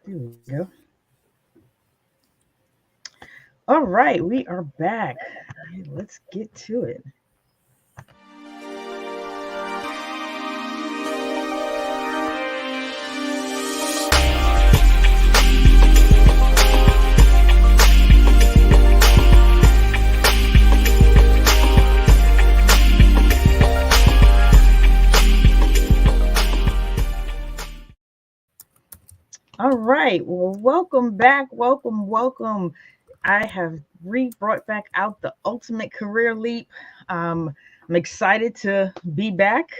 There we go. All right, we are back. Let's get to it. All right, well, welcome back. Welcome. I have brought back out the ultimate career leap. I'm excited to be back.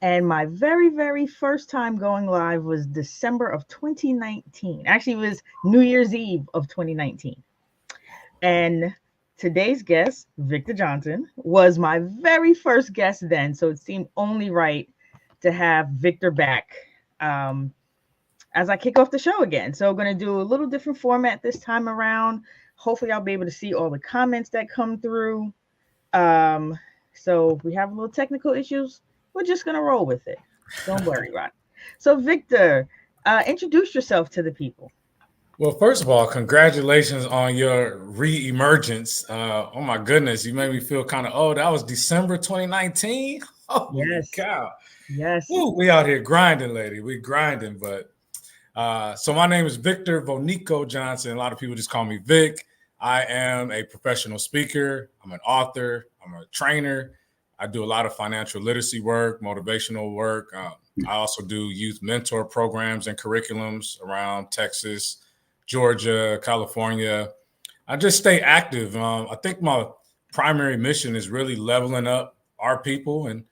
And my very first time going live was December of 2019. Actually, it was New Year's Eve of 2019. And today's guest, Victor Johnson, was my very first guest then. So it seemed only right to have Victor back um, as I kick off the show again. So I'm going to do a little different format this time around. Hopefully, I'll be able to see all the comments that come through. So if we have a little technical issues, we're just going to roll with it. Don't worry, Rod. So, Victor, introduce yourself to the people. Well, first of all, congratulations on your re-emergence. Oh my goodness, you made me feel kind of old. That was December 2019. Holy Yes. cow. Yes. Woo, we out here grinding, lady. We grinding. But so my name is Victor Vonico Johnson. A lot of people just call me Vic. I am a professional speaker. I'm an author. I'm a trainer. I do a lot of financial literacy work, motivational work. I also do youth mentor programs and curriculums around Texas, Georgia, California. I just stay active. I think my primary mission is really leveling up our people and,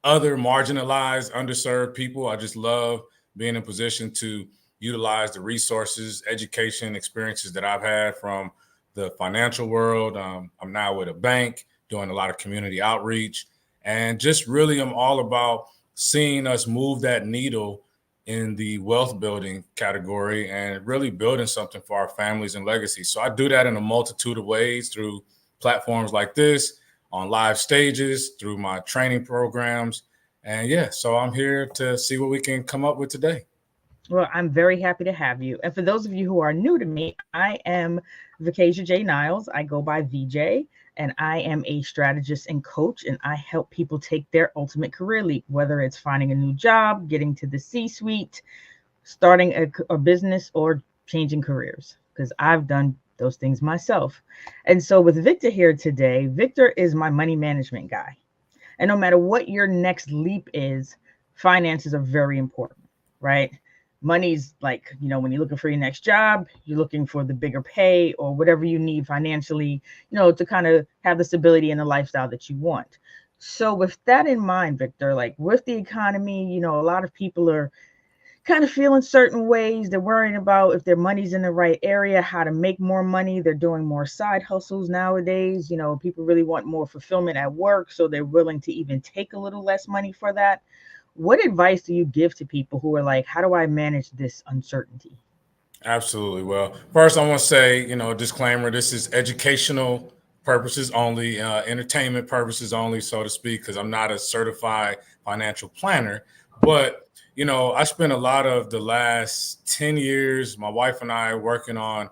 other marginalized, underserved people. I just love being in position to utilize the resources, education, experiences that I've had from the financial world. I'm now with a bank doing a lot of community outreach, and just really I'm all about seeing us move that needle in the wealth building category and really building something for our families and legacies. So I do that in a multitude of ways through platforms like this, on live stages, through my training programs. And yeah, so I'm here to see what we can come up with today. Well, I'm very happy to have you. And for those of you who are new to me, I am Vacasia J. Niles. I go by VJ, and I am a strategist and coach, and I help people take their ultimate career leap, whether it's finding a new job, getting to the C-suite, starting a business, or changing careers, because I've done those things myself. And so with Victor here today, Victor is my money management guy. And no matter what your next leap is, finances are very important, right? Money's like, when you're looking for your next job, you're looking for the bigger pay or whatever you need financially, to kind of have the stability and the lifestyle that you want. So with that in mind, Victor, like with the economy, a lot of people are kind of feeling certain ways. They're worrying about if their money's in the right area, how to make more money. They're doing more side hustles nowadays. People really want more fulfillment at work, so they're willing to even take a little less money for that. What advice do you give to people who are like, how do I manage this uncertainty? Absolutely. Well, first I want to say, disclaimer, this is educational purposes only, entertainment purposes only, so to speak, because I'm not a certified financial planner. But, I spent a lot of the last 10 years, my wife and I working on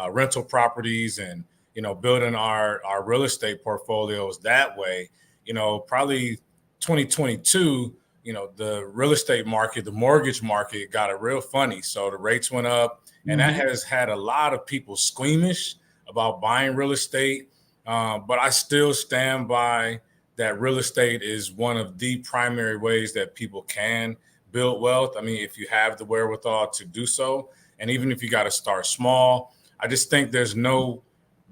rental properties and, building our real estate portfolios that way. Probably 2022, the real estate market, the mortgage market got a real funny. So the rates went up, and that has had a lot of people squeamish about buying real estate. But I still stand by that real estate is one of the primary ways that people can build wealth. I mean, if you have the wherewithal to do so, and even if you got to start small, I just think there's no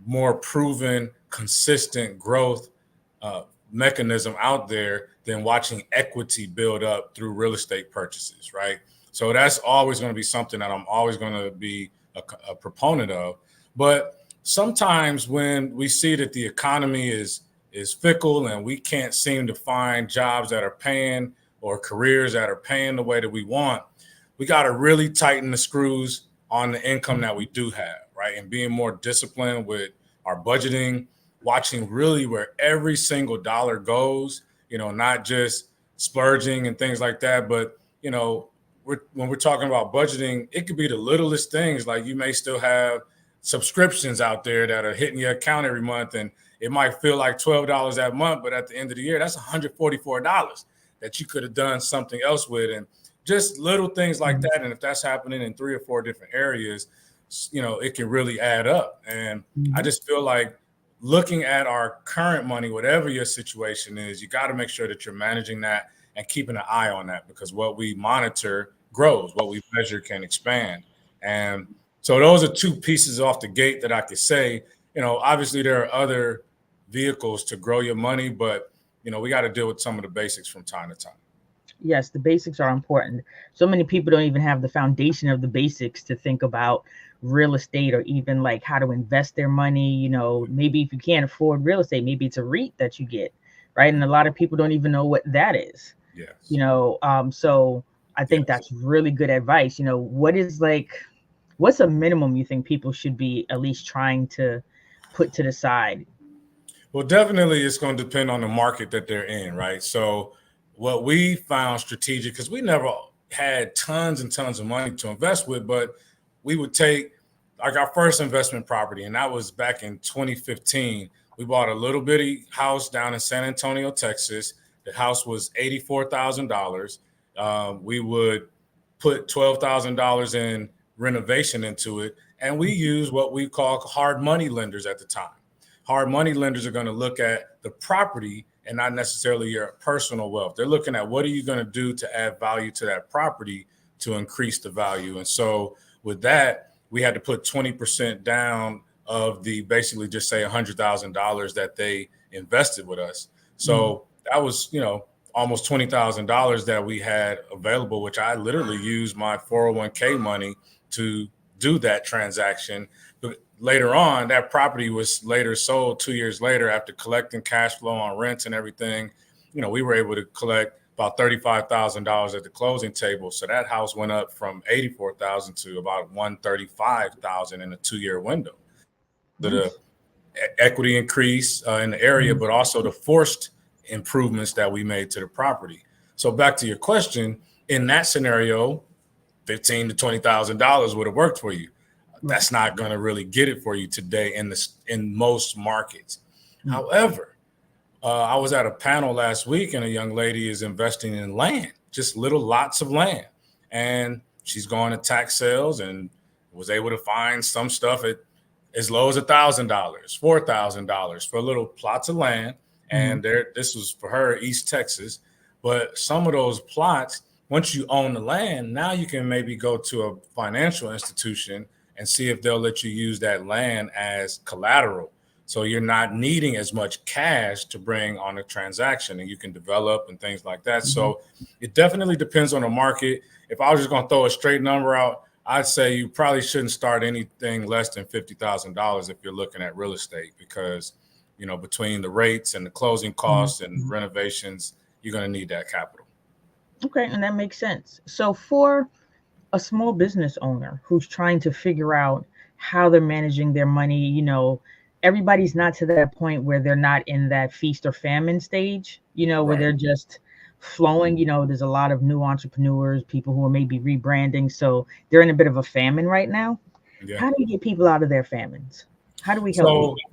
more proven, consistent growth mechanism out there than watching equity build up through real estate purchases, right? So that's always going to be something that I'm always going to be a proponent of. But sometimes when we see that the economy is fickle and we can't seem to find jobs that are paying or careers that are paying the way that we want, we got to really tighten the screws on the income that we do have, right? And being more disciplined with our budgeting, watching really where every single dollar goes, not just splurging and things like that, but, when we're talking about budgeting, it could be the littlest things. Like you may still have subscriptions out there that are hitting your account every month, and it might feel like $12 that month, but at the end of the year, that's $144 that you could have done something else with, and just little things like that. And if that's happening in 3 or 4 different areas, it can really add up. And I just feel like looking at our current money, whatever your situation is, you got to make sure that you're managing that and keeping an eye on that, because what we monitor grows, what we measure can expand. And so those are 2 pieces off the gate that I could say. Obviously there are other vehicles to grow your money, but we got to deal with some of the basics from time to time. Yes, the basics are important. So many people don't even have the foundation of the basics to think about real estate, or even like how to invest their money. Maybe if you can't afford real estate, maybe it's a REIT that you get, right? And a lot of people don't even know what that is. Yes. So I think that's really good advice. What's a minimum you think people should be at least trying to put to the side? Well, definitely it's going to depend on the market that they're in, right? So what we found strategic, because we never had tons and tons of money to invest with, but we would take like our first investment property, and that was back in 2015. We bought a little bitty house down in San Antonio, Texas. The house was $84,000. We would put $12,000 in renovation into it, and we use what we call hard money lenders at the time. Hard money lenders are going to look at the property and not necessarily your personal wealth. They're looking at what are you going to do to add value to that property to increase the value. And so with that, we had to put 20% down of the basically just say $100,000 that they invested with us. So that was, almost $20,000 that we had available, which I literally used my 401k money to do that transaction. But later on, that property was later sold 2 years later after collecting cash flow on rents and everything. We were able to collect about $35,000 at the closing table. So that house went up from $84,000 to about $135,000 in a 2-year window. So the equity increase in the area, but also the forced improvements that we made to the property. So back to your question, in that scenario, $15,000 to $20,000 would have worked for you. That's not going to really get it for you today in most markets. However, I was at a panel last week, and a young lady is investing in land, just little lots of land, and she's going to tax sales and was able to find some stuff at as low as $1,000, $4,000 for little plots of land. And this was for her, East Texas. But some of those plots, once you own the land, now you can maybe go to a financial institution and see if they'll let you use that land as collateral. So you're not needing as much cash to bring on a transaction, and you can develop and things like that. So it definitely depends on the market. If I was just going to throw a straight number out, I'd say you probably shouldn't start anything less than $50,000 if you're looking at real estate, because between the rates and the closing costs and renovations, you're going to need that capital. Okay, and that makes sense. So for a small business owner who's trying to figure out how they're managing their money, everybody's not to that point where they're not in that feast or famine stage, where they're just flowing. There's a lot of new entrepreneurs, people who are maybe rebranding. So they're in a bit of a famine right now. Yeah. How do we get people out of their famines? How do we help people?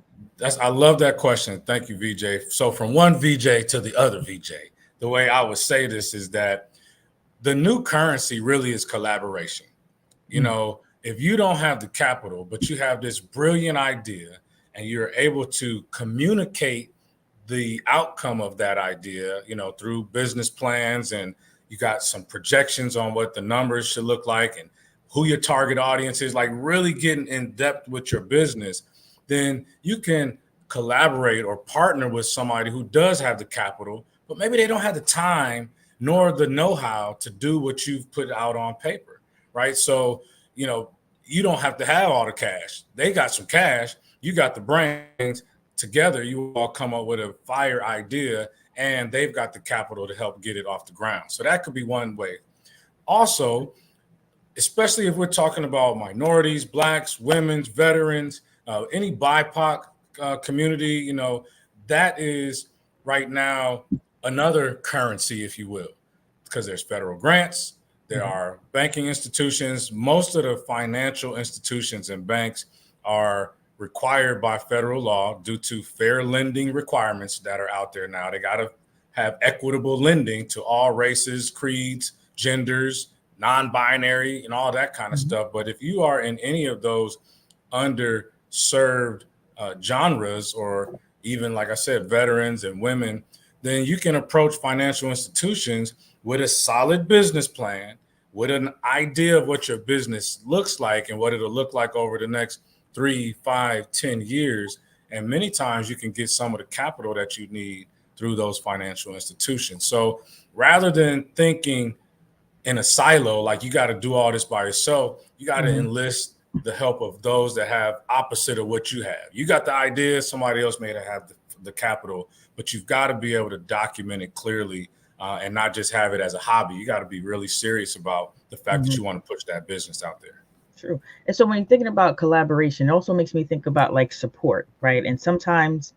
I love that question. Thank you, VJ. So from one VJ to the other VJ, the way I would say this is that the new currency really is collaboration. If you don't have the capital, but you have this brilliant idea and you're able to communicate the outcome of that idea, through business plans, and you got some projections on what the numbers should look like and who your target audience is, like really getting in depth with your business, then you can collaborate or partner with somebody who does have the capital, but maybe they don't have the time nor the know-how to do what you've put out on paper, right? So, you don't have to have all the cash. They got some cash, you got the brains. Together, you all come up with a fire idea, and they've got the capital to help get it off the ground. So that could be one way. Also, especially if we're talking about minorities, Blacks, women's, veterans, any BIPOC community, that is right now another currency, if you will, because there's federal grants, There are banking institutions. Most of the financial institutions and banks are required by federal law due to fair lending requirements that are out there now. They got to have equitable lending to all races, creeds, genders, non-binary, and all that kind of stuff. But if you are in any of those underserved genres, or even, like I said, veterans and women, then you can approach financial institutions with a solid business plan, with an idea of what your business looks like and what it'll look like over the next 3, 5, 10 years. And many times you can get some of the capital that you need through those financial institutions. So rather than thinking in a silo, like you got to do all this by yourself, you got to enlist the help of those that have opposite of what you have. You got the idea, somebody else may have the capital, but you've got to be able to document it clearly and not just have it as a hobby. You got to be really serious about the fact that you want to push that business out there. True. And so when you're thinking about collaboration, it also makes me think about like support, right? And sometimes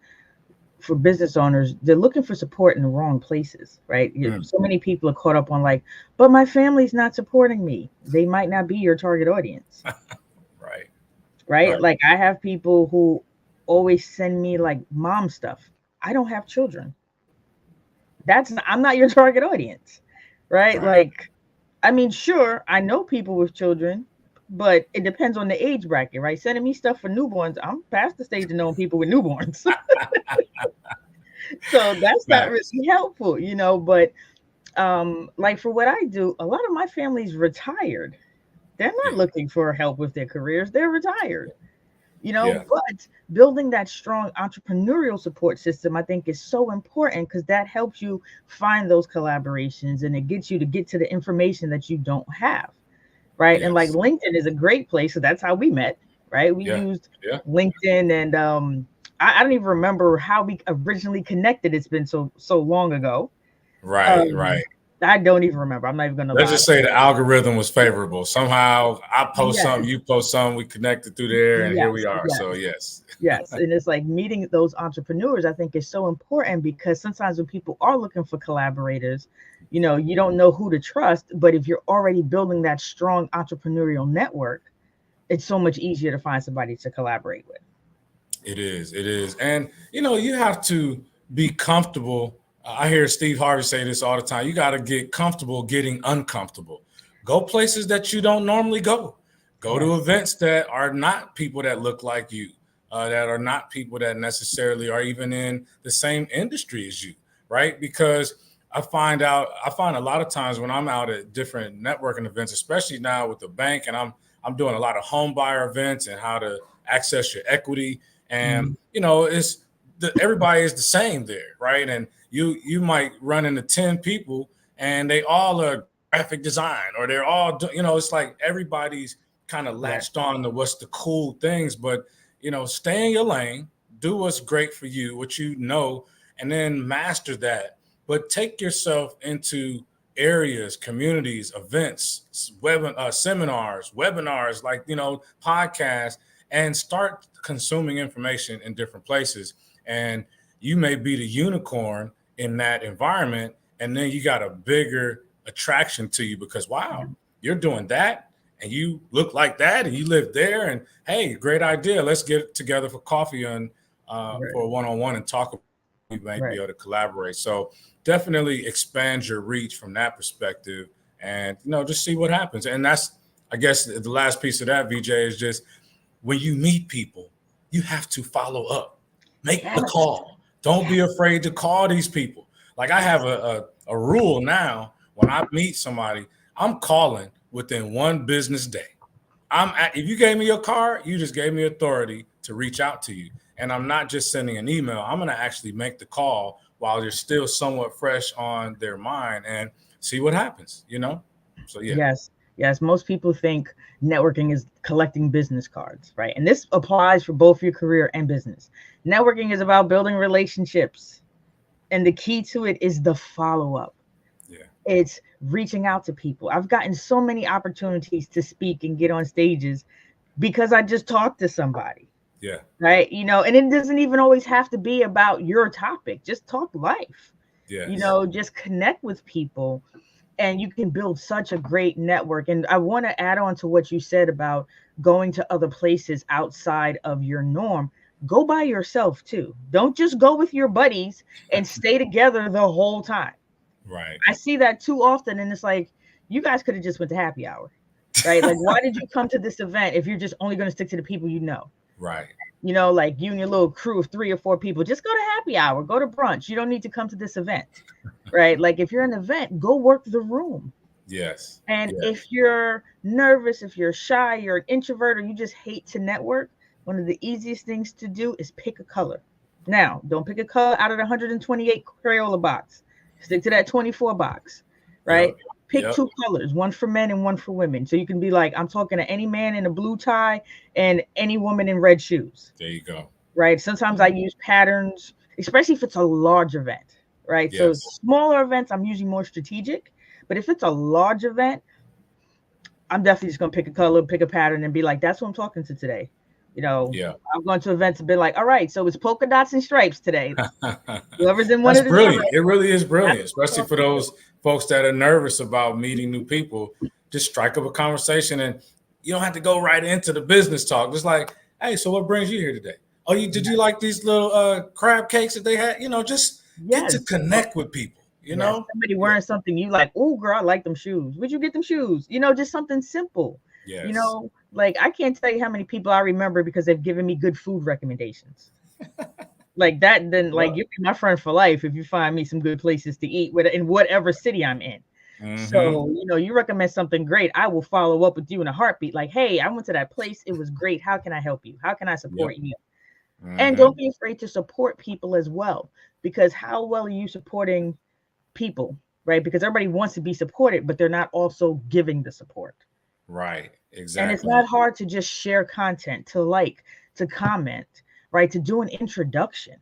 for business owners, they're looking for support in the wrong places, right? So many people are caught up on like, but my family's not supporting me. They might not be your target audience. Right. Like I have people who always send me like mom stuff. I don't have children. I'm not your target audience, right? Like, I mean, sure, I know people with children, but it depends on the age bracket, right? Sending me stuff for newborns, I'm past the stage of knowing people with newborns. So that's not really helpful, you know, but like for what I do, a lot of my family's retired. They're not looking for help with their careers. They're retired, you know, but building that strong entrepreneurial support system, I think, is so important because that helps you find those collaborations and it gets you to get to the information that you don't have. Right. And like LinkedIn is a great place. So that's how we met. Right. We used LinkedIn, and I don't even remember how we originally connected. It's been so long ago. Right. I don't even remember. I'm not even going to lie. Let's just say the algorithm was favorable. Somehow I post something, you post something, we connected through there, and here we are. So yes. And it's like meeting those entrepreneurs, I think, is so important because sometimes when people are looking for collaborators, you know, you don't know who to trust. But if you're already building that strong entrepreneurial network, it's so much easier to find somebody to collaborate with. It is. And, you know, you have to be comfortable. I hear Steve Harvey say this all the time. You got to get comfortable getting uncomfortable. Go places that you don't normally go. Go to events that are not people that look like you, that are not people that necessarily are even in the same industry as you, right? Because I find a lot of times when I'm out at different networking events, especially now with the bank, and I'm doing a lot of home buyer events and how to access your equity. And, you know, everybody is the same there, right? And you might run into 10 people and they all are graphic design, or they're all, you know, it's like everybody's kind of latched on to what's the cool things. But, you know, stay in your lane, do what's great for you, what you know, and then master that. But take yourself into areas, communities, events, seminars, webinars, like, you know, podcasts, and start consuming information in different places. And you may be the unicorn in that environment. And then you got a bigger attraction to you because, wow, you're doing that and you look like that and you live there. And hey, great idea. Let's get together for coffee and for a one-on-one and talk. We might be able to collaborate. So definitely expand your reach from that perspective and, you know, just see what happens. And that's, I guess, the last piece of that, VJ, is just when you meet people, you have to follow up. Make the call. Don't be afraid to call these people. Like I have a rule now. When I meet somebody, I'm calling within one business day. If you gave me your card, you just gave me authority to reach out to you. And I'm not just sending an email. I'm going to actually make the call while you're still somewhat fresh on their mind and see what happens, you know? So, yeah. Yes. Most people think networking is collecting business cards, right? And this applies for both your career and business. Networking is about building relationships. And the key to it is the follow-up. Yeah. It's reaching out to people. I've gotten so many opportunities to speak and get on stages because I just talked to somebody. Yeah. Right. You know, and it doesn't even always have to be about your topic. Just talk life. Yeah. You know, just connect with people. and you can build such a great network. And I want to add on to what you said about going to other places outside of your norm. Go by yourself too. Don't just go with your buddies and stay together the whole time. Right. I see that too often, and it's like, you guys could have just went to happy hour, right? Like, why did you come to this event if you're just only going to stick to the people you know? Right. You know, like you and your little crew of 3 or 4 people, just go to happy hour, go to brunch. You don't need to come to this event, right? Like, if you're in an event, go work the room. Yes. And Yes. if you're nervous, if you're shy, you're an introvert, or you just hate to network, one of the easiest things to do is pick a color. Now, don't pick a color out of the 128 Crayola box. Stick to that 24 box, right? Yep. Pick Yep. 2 colors, one for men and one for women. So you can be like, I'm talking to any man in a blue tie and any woman in red shoes, There you go. right? Sometimes I use patterns, especially if it's a large event, right? So Yes. smaller events, I'm usually more strategic. But if it's a large event, I'm definitely just gonna pick a color, pick a pattern, and be like, that's what I'm talking to today. You know, Yeah. I'm going to events and be like, all right, so it's polka dots and stripes today. Whoever's in one That's of the brilliant. genres, It really is brilliant, that's what especially I'm for talking to. those folks that are nervous about meeting new people. Just strike up a conversation, and you don't have to go right into the business talk. Just like, hey, so what brings you here today? Oh, did you like these little crab cakes that they had? Just get to Yes. connect with people. Yes. Somebody Yeah. wearing something you like, oh girl, I like them shoes. Where'd you get them shoes? Just something simple. Yes. Like I can't tell you how many people I remember because they've given me good food recommendations. Like that, then like Well, you'll be my friend for life if you find me some good places to eat in whatever city I'm in. mm-hmm. So, you recommend something great, I will follow up with you in a heartbeat. Like, hey, I went to that place. It was great. How can I help you? How can I Yep. support you? And Mm-hmm. don't be afraid to support people as well, because how well are you supporting people, right? Because everybody wants to be supported, but they're not also giving the support. Right. And it's Exactly. not hard to just share content, to like, to comment, right? To do an introduction.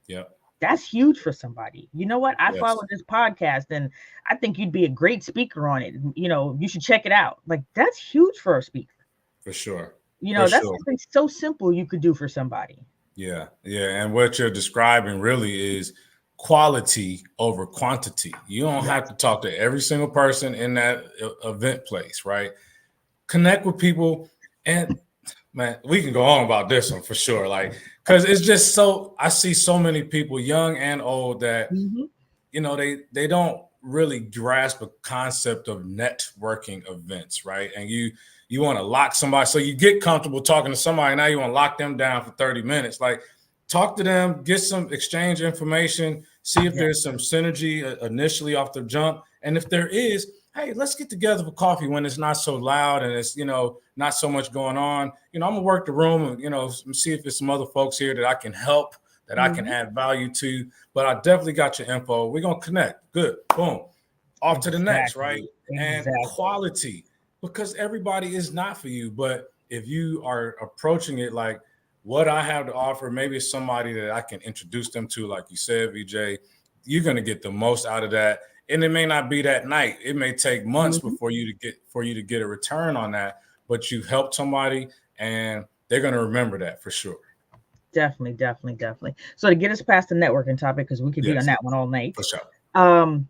Yep. That's huge for somebody. You know what? I follow Yes. this podcast and I think you'd be a great speaker on it. You should check it out. Like, that's huge for a speaker. For sure. For That's sure. something so simple you could do for somebody. Yeah, yeah. And what you're describing really is quality over quantity. You don't have Yes. to talk to every single person in that event place, right? Connect with people. And man, we can go on about this one for sure. Like, because it's just I see so many people, young and old, that, Mhm. they don't really grasp a concept of networking events, right? And you want to lock somebody, so you get comfortable talking to somebody. Now you want to lock them down for 30 minutes. Like, talk to them, get some exchange information, see if Yeah. there's some synergy initially off the jump. And if there is, hey, let's get together for coffee when it's not so loud and it's, not so much going on. I'm gonna work the room and, see if there's some other folks here that I can help, that I can Mhm. add value to. But I definitely got your info. We're gonna connect. Good. Boom. Off to the next, right? Exactly. And Exactly. quality, because everybody is not for you. But if you are approaching it like, what I have to offer, maybe it's somebody that I can introduce them to, like you said, VJ, you're going to get the most out of that. And it may not be that night. It may take months Mhm. before you to get a return on that, but you helped somebody and they're going to remember that for sure. Definitely, definitely, definitely. So to get us past the networking topic, because we could be on Yes, that one all for night. sure. Um,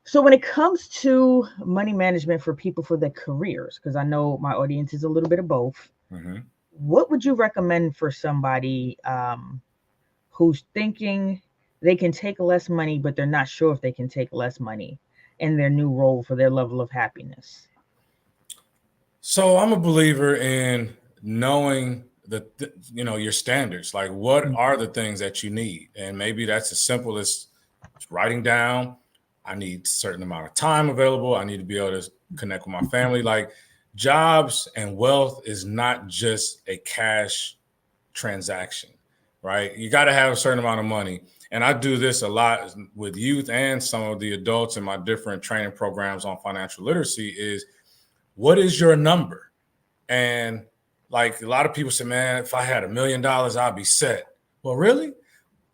so when it comes to money management for people for their careers, because I know my audience is a little bit of both, Mm-hmm. what would you recommend for somebody who's thinking they can take less money, but they're not sure if they can take less money in their new role for their level of happiness? So I'm a believer in knowing your standards. Like, what are the things that you need? And maybe that's as simple as writing down, I need a certain amount of time available. I need to be able to connect with my family. Like, jobs and wealth is not just a cash transaction, right? You got to have a certain amount of money. And I do this a lot with youth and some of the adults in my different training programs on financial literacy is, what is your number? And like, a lot of people say, man, if I had $1 million, I'd be set. Well, really?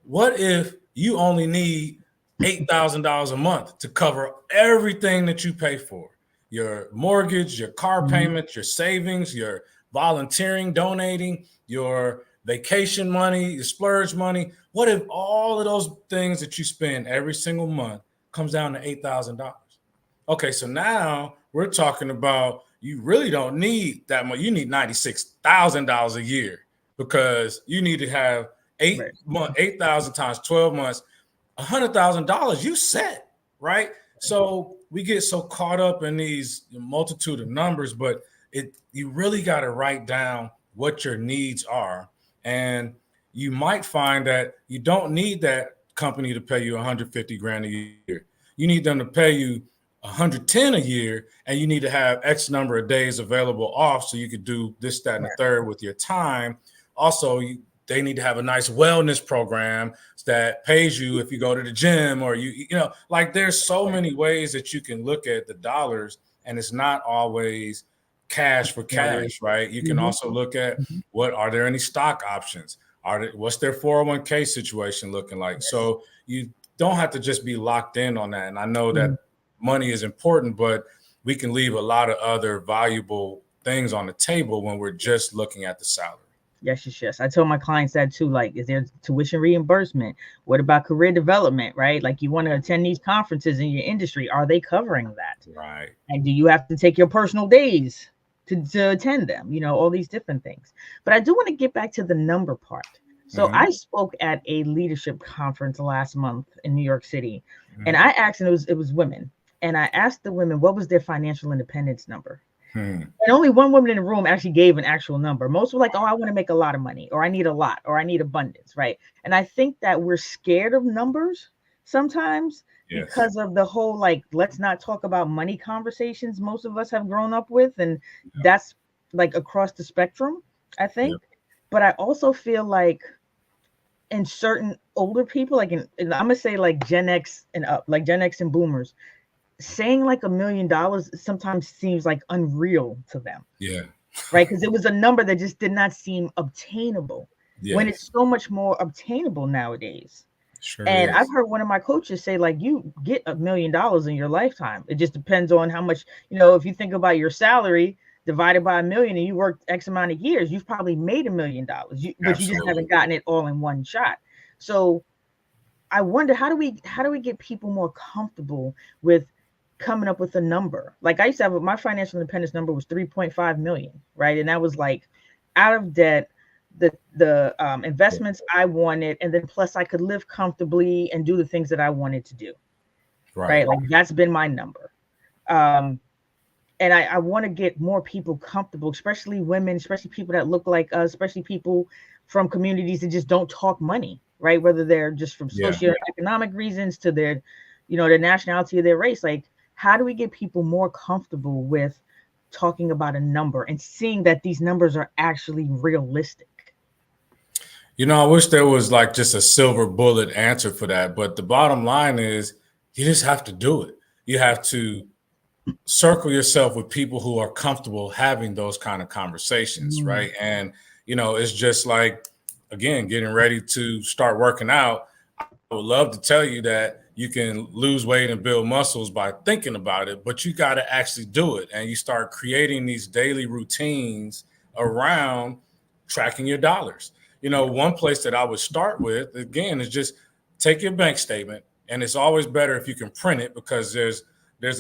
What if you only need $8,000 a month to cover everything that you pay for? Your mortgage, your car Mhm. payment, your savings, your volunteering, donating, your vacation money, your splurge money. What if all of those things that you spend every single month comes down to $8,000? Okay, so now we're talking about you really don't need that much. You need $96,000 a year because you need to have Right. 8,000 times 12 months, $100,000. You set, right? So we get so caught up in these multitude of numbers, but you really got to write down what your needs are, and you might find that you don't need that company to pay you 150 grand a year. You need them to pay you 110 a year, and you need to have X number of days available off so you could do this, that, and the third with your time. Also, they need to have a nice wellness program that pays you if you go to the gym, or like there's so many ways that you can look at the dollars, and it's not always cash for cash, right? You can also look at are there any stock options? What's their 401k situation looking like? So you don't have to just be locked in on that. And I know that money is important, but we can leave a lot of other valuable things on the table when we're just looking at the salary. Yes. I told my clients that too. Like, is there tuition reimbursement? What about career development, right? Like, you want to attend these conferences in your industry. Are they covering that? Right. And do you have to take your personal days to attend them? All these different things. But I do want to get back to the number part. So I spoke at a leadership conference last month in New York City, and I asked, and it was women, and I asked the women what was their financial independence number. And only one woman in the room actually gave an actual number. Most were like, oh, I want to make a lot of money, or I need a lot, or I need abundance, right? And I think that we're scared of numbers sometimes because of the whole, like, let's not talk about money conversations most of us have grown up with. And that's like across the spectrum, I think. But I also feel like in certain older people, like I'm going to say like Gen X and up, like Gen X and boomers, saying like $1 million sometimes seems like unreal to them. Yeah. Right. Because it was a number that just did not seem obtainable when it's so much more obtainable nowadays. Sure and is. I've heard one of my coaches say, like, you get $1 million in your lifetime. It just depends on how much, if you think about your salary divided by 1 million and you worked X amount of years, you've probably made $1 million, but you just haven't gotten it all in one shot. So I wonder, how do we get people more comfortable with coming up with a number? Like, I used to have, my financial independence number was 3.5 million, right? And that was like out of debt, the investments I wanted, and then plus I could live comfortably and do the things that I wanted to do. Right? Like, that's been my number. And I want to get more people comfortable, especially women, especially people that look like us, especially people from communities that just don't talk money, right? Whether they're just from socioeconomic reasons to their, the nationality of their race. Like, how do we get people more comfortable with talking about a number and seeing that these numbers are actually realistic? I wish there was like just a silver bullet answer for that. But the bottom line is you just have to do it. You have to circle yourself with people who are comfortable having those kind of conversations, right? And, it's just like, again, getting ready to start working out. I would love to tell you that you can lose weight and build muscles by thinking about it, but you got to actually do it. And you start creating these daily routines around tracking your dollars. One place that I would start with, again, is just take your bank statement. And it's always better if you can print it, because there's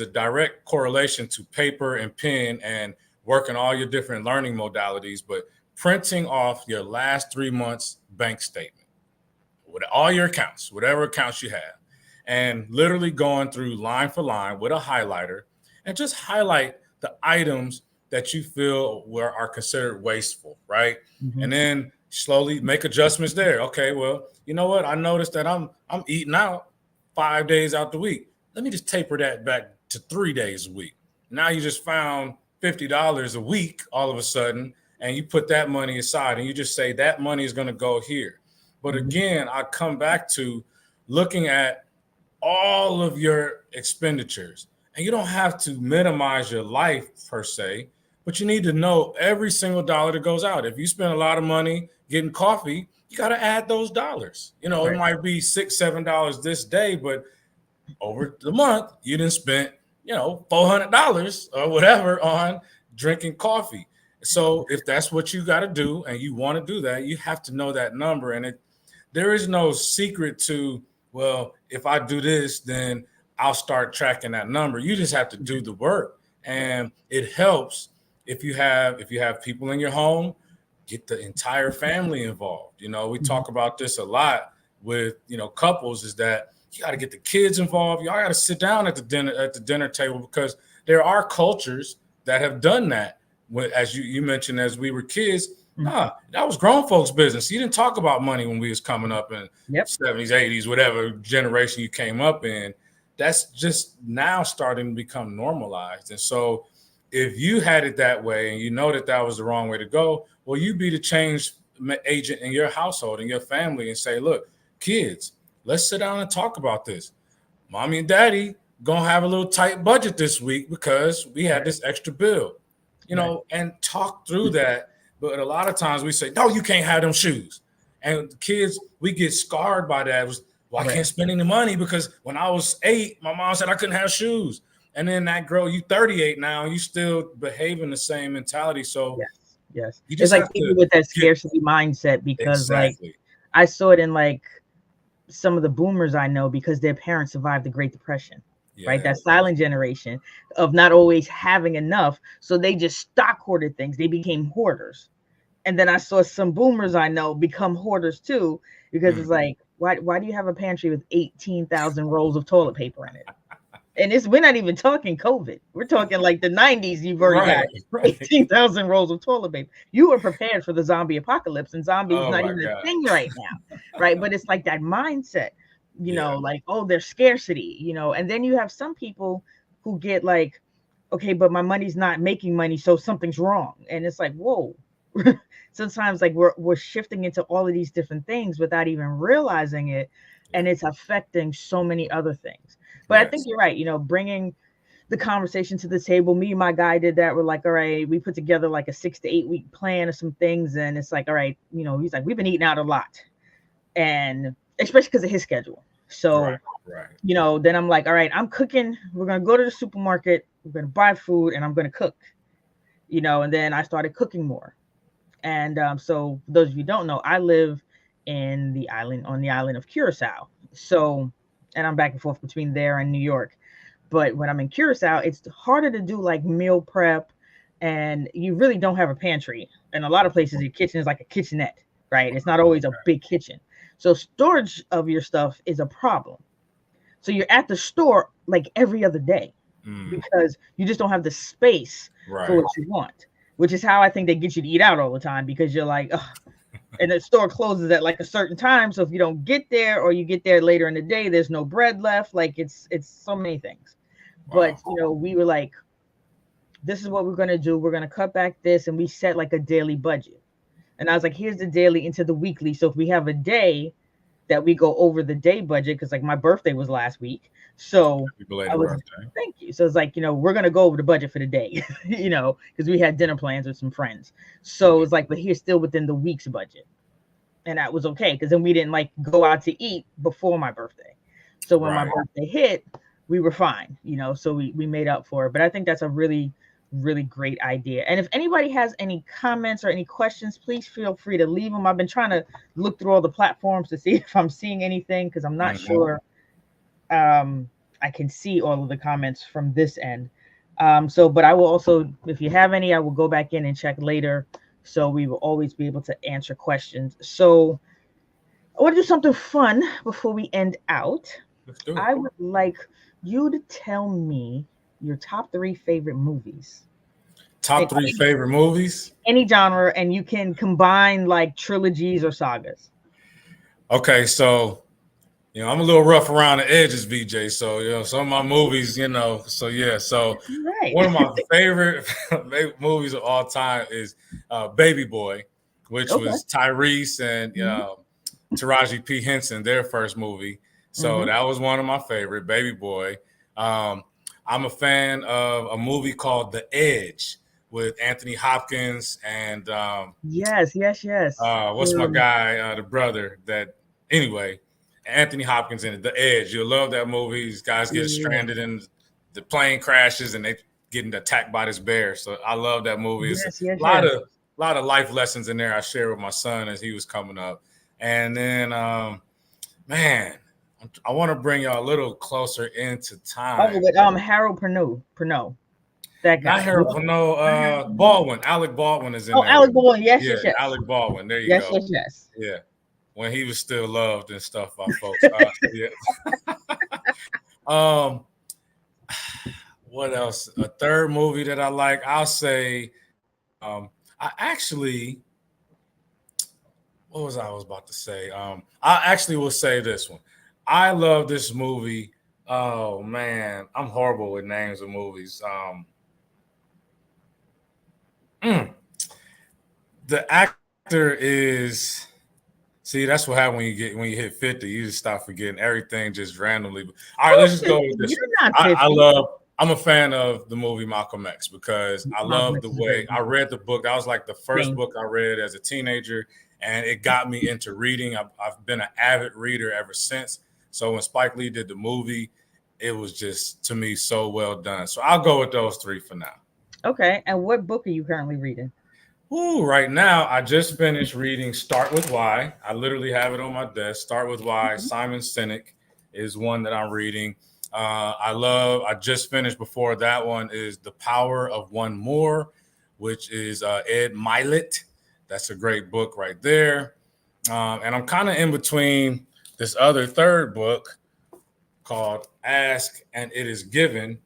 a direct correlation to paper and pen and working all your different learning modalities. But printing off your last 3 months bank statement with all your accounts, whatever accounts you have, and literally going through line for line with a highlighter and just highlight the items that you feel are considered wasteful, right? And then slowly make adjustments there. Okay, well, you know what? I noticed that I'm eating out 5 days out the week. Let me just taper that back to 3 days a week. Now you just found $50 a week all of a sudden, and you put that money aside and you just say that money is going to go here. But again, I come back to looking at all of your expenditures, and you don't have to minimize your life per se, but you need to know every single dollar that goes out. If you spend a lot of money getting coffee, you got to add those dollars. It might be $6, $7 this day, but over the month, you didn't spend, $400 or whatever on drinking coffee. So if that's what you got to do and you want to do that, you have to know that number. And there is no secret to, well, if I do this, then I'll start tracking that number. You just have to do the work, and it helps if you have people in your home, get the entire family involved. You know, we talk about this a lot with, you know, couples, is that you got to get the kids involved. Y'all got to sit down at the dinner table, because there are cultures that have done that. As you mentioned, as we were kids, that was grown folks' business. You didn't talk about money when we was coming up in 70s, 80s, whatever generation you came up in. That's just now starting to become normalized. And so if you had it that way and you know that that was the wrong way to go, well, you be the change agent in your household and your family and say, look, kids, let's sit down and talk about this. Mommy and daddy going to have a little tight budget this week because we had this extra bill, you know, and talk through that. But a lot of times we say, no, you can't have them shoes. And the kids, we get scarred by that. It was, well, I can't spend any money because when I was 8, my mom said I couldn't have shoes. And then that girl, you 38 now, you still behaving the same mentality. So yes, you just it's like people with that scarcity mindset, because like I saw it in like some of the boomers I know, because their parents survived the Great Depression, right? That silent generation of not always having enough. So they just stock hoarded things. They became hoarders. And then I saw some boomers I know become hoarders too, because it's like, why do you have a pantry with 18,000 rolls of toilet paper in it? And we're not even talking COVID. We're talking like the 90s. You've already got 18,000 rolls of toilet paper. You were prepared for the zombie apocalypse, and zombies not even a thing right now, right? But it's like that mindset, you know, like, oh, there's scarcity, you know. And then you have some people who get like, okay, but my money's not making money, so something's wrong. And it's like, whoa. Sometimes like we're shifting into all of these different things without even realizing it, and it's affecting so many other things. But I think you're right, you know, bringing the conversation to the table. Me and my guy did that. We're like, all right, we put together like a 6 to 8 week plan of some things, and it's like, all right, you know, he's like, we've been eating out a lot, and especially because of his schedule. So you know, then I'm like, all right, I'm cooking. We're gonna go to the supermarket, we're gonna buy food, and I'm gonna cook, you know. And then I started cooking more. And so for those of you who don't know, I live on the island of Curacao. So, and I'm back and forth between there and New York. But when I'm in Curacao, it's harder to do like meal prep, and you really don't have a pantry. In a lot of places, your kitchen is like a kitchenette, right? It's not always a big kitchen. So storage of your stuff is a problem. So you're at the store like every other day because you just don't have the space for what you want. Which is how I think they get you to eat out all the time, because you're like, ugh. And the store closes at like a certain time. So if you don't get there, or you get there later in the day, there's no bread left. Like it's so many things. But you know, we were like, this is what we're gonna do. We're gonna cut back this, and we set like a daily budget. And I was like, here's the daily into the weekly. So if we have a day that we go over the day budget, because like my birthday was last week. So thank you. So it's like, you know, we're gonna go over the budget for the day, you know, because we had dinner plans with some friends. So it's like, but here's still within the week's budget. And that was okay, because then we didn't like go out to eat before my birthday. So when my birthday hit, we were fine, you know, so we made up for it. But I think that's a really, really great idea. And if anybody has any comments or any questions, please feel free to leave them. I've been trying to look through all the platforms to see if I'm seeing anything, because I'm not sure I can see all of the comments from this end. But I will also, if you have any, I will go back in and check later. So we will always be able to answer questions. So I want to do something fun before we end out. Let's do it. I would like you to tell me your top 3 favorite movies. Top 3 favorite movies? Any genre, and you can combine like trilogies or sagas. Okay, so you know, I'm a little rough around the edges, VJ. So, you know, some of my movies, you know, so yeah. So one of my favorite movies of all time is Baby Boy, which was Tyrese and Taraji P. Henson, their first movie. So that was one of my favorite, Baby Boy. I'm a fan of a movie called The Edge with Anthony Hopkins and yes. What's my guy, the brother that anyway. Anthony Hopkins in it, The Edge. You'll love that movie. These guys get stranded and the plane crashes and they getting attacked by this bear. So I love that movie. It's a lot of life lessons in there I share with my son as he was coming up. And then, man, I want to bring y'all a little closer into Oh, time. with Harold Perneau, that Not guy. Harold, no, Baldwin. Alec Baldwin is in Oh, there Alex with him. Baldwin. Yes, Yeah, yes, yes, Alec Baldwin. There you yes, go. yes, yes. Yeah, when he was still loved and stuff by folks. So yeah. um, what else? A third movie that I like. I'll say. I actually. What was I was about to say? I actually will say this one. I love this movie. Oh man, I'm horrible with names of movies. Mm, the actor is. See, that's what happens when you hit 50. You just stop forgetting everything just randomly. All right, let's just go with this You're one. not I 50. love. I'm a fan of the movie Malcolm X because I Malcolm love the X is a way great I movie. read the book. That was like the first Same. book I read as a teenager, and it got me into reading. I've been an avid reader ever since. So when Spike Lee did the movie, it was just to me so well done. So I'll go with those three for now. Okay. And what book are you currently reading? Ooh, right now, I just finished reading Start With Why. I literally have it on my desk. Start With Why. Mhm. Simon Sinek is one that I'm reading. I just finished before that one is The Power of One More, which is Ed Milet. That's a great book right there. And I'm kind of in between this other third book called Ask and It Is Given.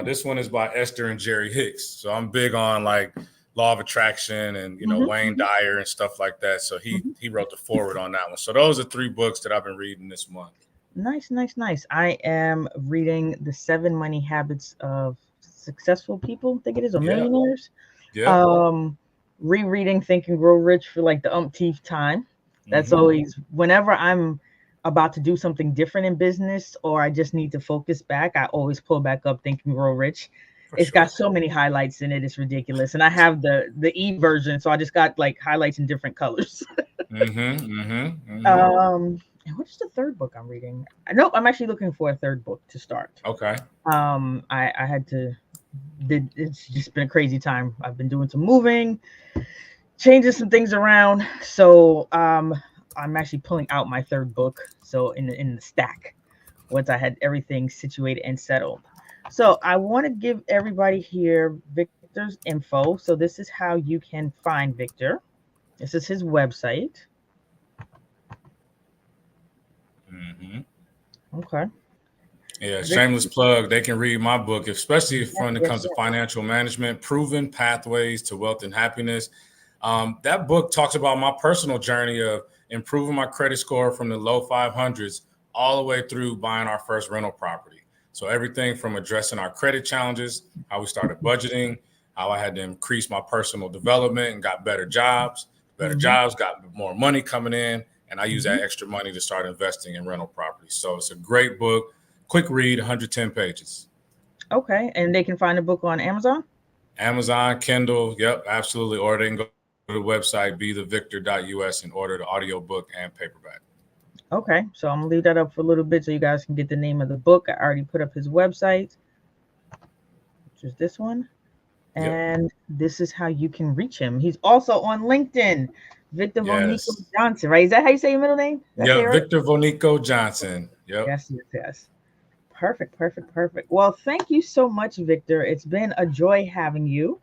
This one is by Esther and Jerry Hicks. So I'm big on like law of attraction and Wayne Mhm. Dyer and stuff like that. So he Mhm. he wrote the forward on that one. So those are three books that I've been reading this month. Nice, nice, nice. I am reading The Seven Money Habits of Successful People, I think it is, or Yeah. millionaires. Yep. Um, Rereading Think and Grow Rich for like the umpteenth time. That's Mm-hmm. always whenever I'm about to do something different in business or I just need to focus back, I always pull back up Think and Grow Rich. For It's got sure. so many highlights in it, it's ridiculous. And I have the e version, so I just got like highlights in different colors. Mm-hmm. Mm-hmm. Mm-hmm. And what is the third book I'm reading? Nope, I'm actually looking for a third book to start. Okay. I had to it's just been a crazy time. I've been doing some moving, changing some things around. So I'm actually pulling out my third book. So in the stack, once I had everything situated and settled. So I want to give everybody here Victor's info. So this is how you can find Victor. This is his website. Mm-hmm. Okay. Yeah, shameless Victor, plug. They can read my book, especially yes, when it yes, comes to yes. financial management, proven pathways to wealth and happiness. That book talks about my personal journey of improving my credit score from the low 500s all the way through buying our first rental property. So everything from addressing our credit challenges, how we started budgeting, how I had to increase my personal development and got better jobs. Better Mm-hmm, jobs got more money coming in, and I use mm-hmm. that extra money to start investing in rental properties. So it's a great book, quick read, 110 pages. Okay, and they can find the book on Amazon. Amazon, Kindle, yep, absolutely. Or they can go to the website bethevictor.us and order the audiobook and paperback. Okay, so I'm gonna leave that up for a little bit so you guys can get the name of the book. I already put up his website, which is this one, Yep. and this is how you can reach him. He's also on LinkedIn, Victor Vonico Yes. Johnson. Right? Is that how you say your middle name? Did I say it Yep. right? Victor Vonico Johnson. Yep. Yes, yes, yes. Perfect, perfect, perfect. Well, thank you so much, Victor. It's been a joy having you.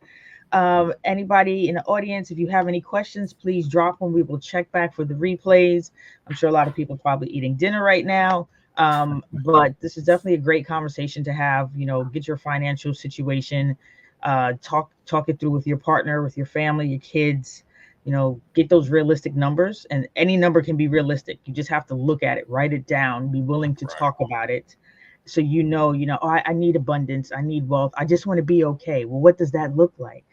Anybody in the audience, if you have any questions, please drop them. We will check back for the replays. I'm sure a lot of people are probably eating dinner right now. But this is definitely a great conversation to have. Get your financial situation, talk it through with your partner, with your family, your kids. Get those realistic numbers, and any number can be realistic. You just have to look at it, write it down, be willing to Right. talk about it. So oh, I need abundance, I need wealth, I just want to be okay. Well, what does that look like?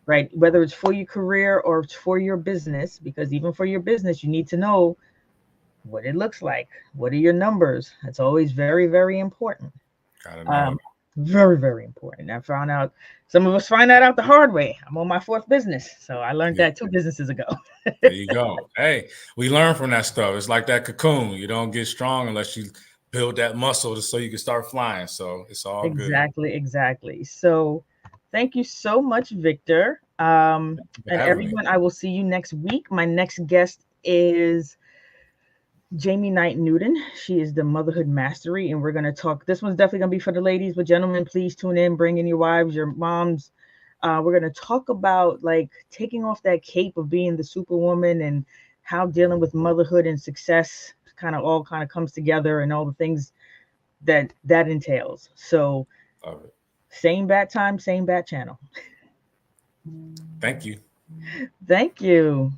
Right? Whether it's for your career or it's for your business, because even for your business, you need to know what it looks like. What are your numbers? That's always very, very important. Gotta know Um, it. Very, very important. I found out some of us find that out the hard way. I'm on my fourth business, so I learned Yeah. that two businesses ago. There you go. Hey, we learn from that stuff. It's like that cocoon. You don't get strong unless you build that muscle so you can start flying. So it's all good. Exactly, exactly. So, thank you so much, Victor. Thank you for And having me. everyone, I will see you next week. My next guest is Jamie Knight Newton. She is the Motherhood Mastery, and we're going to talk. This one's definitely going to be for the ladies, but gentlemen, please tune in. Bring in your wives, your moms. We're going to talk about like taking off that cape of being the superwoman and how dealing with motherhood and success kind of comes together and all the things that entails. So, same bat time, same bat channel. Thank you. Thank you.